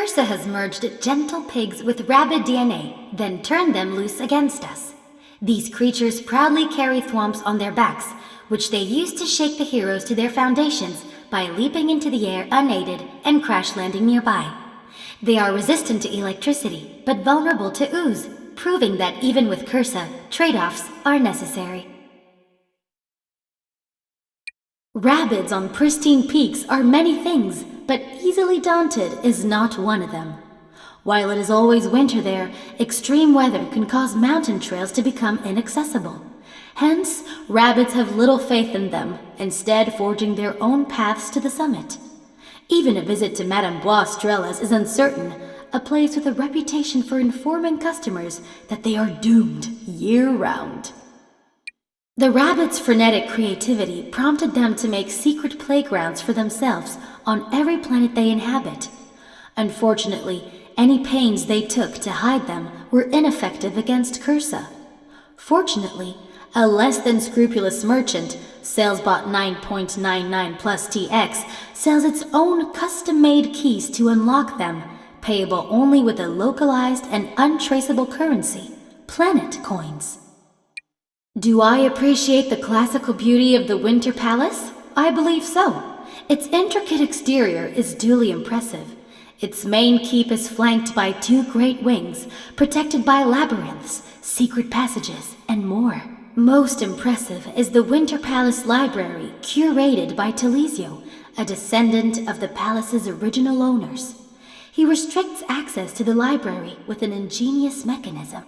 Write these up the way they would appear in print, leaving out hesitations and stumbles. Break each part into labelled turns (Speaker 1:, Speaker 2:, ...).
Speaker 1: Cursa has merged gentle pigs with rabid DNA, then turned them loose against us. These creatures proudly carry thwomps on their backs, which they use to shake the heroes to their foundations by leaping into the air unaided and crash landing nearby. They are resistant to electricity, but vulnerable to ooze, proving that even with Cursa, trade-offs are necessary. Rabbids on pristine peaks are many things, but easily daunted is not one of them. While it is always winter there, extreme weather can cause mountain trails to become inaccessible. Hence, Rabbids have little faith in them, instead forging their own paths to the summit. Even a visit to Madame Bois-Strella's is uncertain, a place with a reputation for informing customers that they are doomed year-round. The Rabbids' frenetic creativity prompted them to make secret playgrounds for themselves on every planet they inhabit. Unfortunately, any pains they took to hide them were ineffective against Cursa. Fortunately, a less than scrupulous merchant, SalesBot 9.99 plus TX, sells its own custom-made keys to unlock them, payable only with a localized and untraceable currency, planet coins. Do I appreciate the classical beauty of the Winter Palace? I believe so. Its intricate exterior is duly impressive. Its main keep is flanked by 2 great wings, protected by labyrinths, secret passages, and more. Most impressive is the Winter Palace Library, curated by Telesio, a descendant of the palace's original owners. He restricts access to the library with an ingenious mechanism.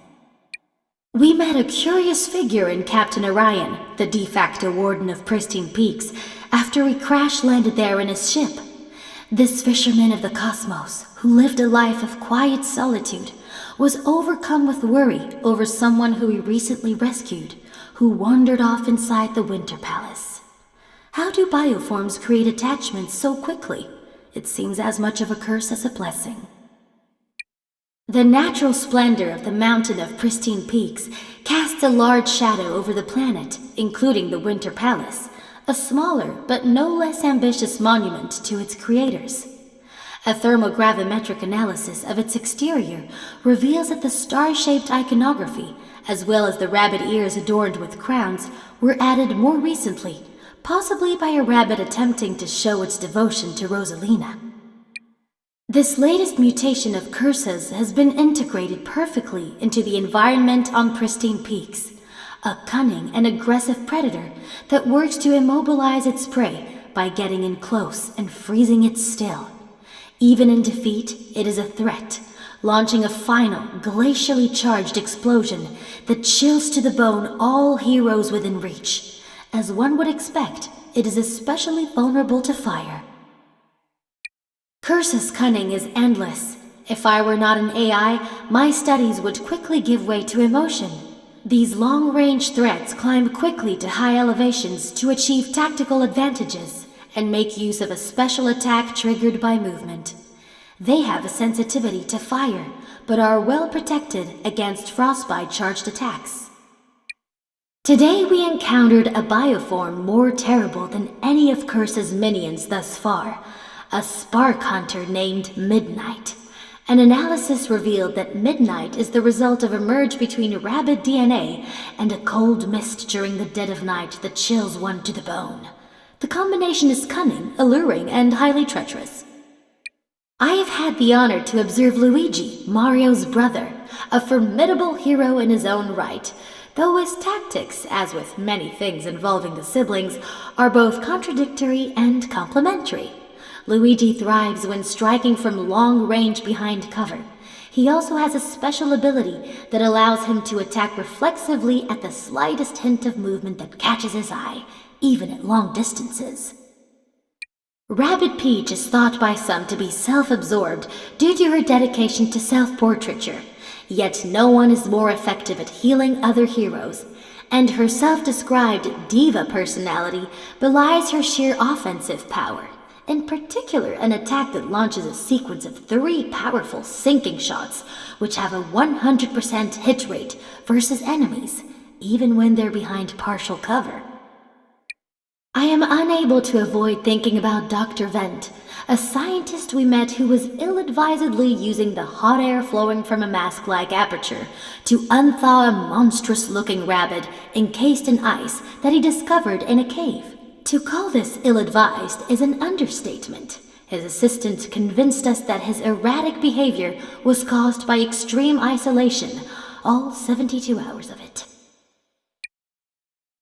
Speaker 1: We met a curious figure in Captain Orion, the de facto warden of Pristine Peaks, after we crash-landed there in his ship. This fisherman of the cosmos, who lived a life of quiet solitude, was overcome with worry over someone who he recently rescued, who wandered off inside the Winter Palace. How do bioforms create attachments so quickly? It seems as much of a curse as a blessing. The natural splendor of the mountain of Pristine Peaks casts a large shadow over the planet, including the Winter Palace, a smaller but no less ambitious monument to its creators. A thermogravimetric analysis of its exterior reveals that the star-shaped iconography, as well as the rabbit ears adorned with crowns, were added more recently, possibly by a rabbit attempting to show its devotion to Rosalina. This latest mutation of Cursa's has been integrated perfectly into the environment on Pristine Peaks, a cunning and aggressive predator that works to immobilize its prey by getting in close and freezing it still. Even in defeat, it is a threat, launching a final, glacially charged explosion that chills to the bone all heroes within reach. As one would expect, it is especially vulnerable to fire. Cursa's cunning is endless. If I were not an AI, my studies would quickly give way to emotion. These long-range threats climb quickly to high elevations to achieve tactical advantages and make use of a special attack triggered by movement. They have a sensitivity to fire, but are well protected against frostbite-charged attacks. Today we encountered a bioform more terrible than any of Cursa's minions thus far, a spark hunter named Midnight. An analysis revealed that Midnight is the result of a merge between rabid DNA and a cold mist during the dead of night that chills one to the bone. The combination is cunning, alluring, and highly treacherous. I have had the honor to observe Luigi, Mario's brother, a formidable hero in his own right, though his tactics, as with many things involving the siblings, are both contradictory and complementary. Luigi thrives when striking from long range behind cover. He also has a special ability that allows him to attack reflexively at the slightest hint of movement that catches his eye, even at long distances. Rabbid Peach is thought by some to be self-absorbed due to her dedication to self-portraiture, yet no one is more effective at healing other heroes, and her self-described diva personality belies her sheer offensive power. In particular, an attack that launches a sequence of 3 powerful sinking shots, which have a 100% hit rate versus enemies, even when they're behind partial cover. I am unable to avoid thinking about Dr. Vent, a scientist we met who was ill-advisedly using the hot air flowing from a mask-like aperture to unthaw a monstrous-looking rabbid encased in ice that he discovered in a cave. To call this ill-advised is an understatement. His assistant convinced us that his erratic behavior was caused by extreme isolation, all 72 hours of it.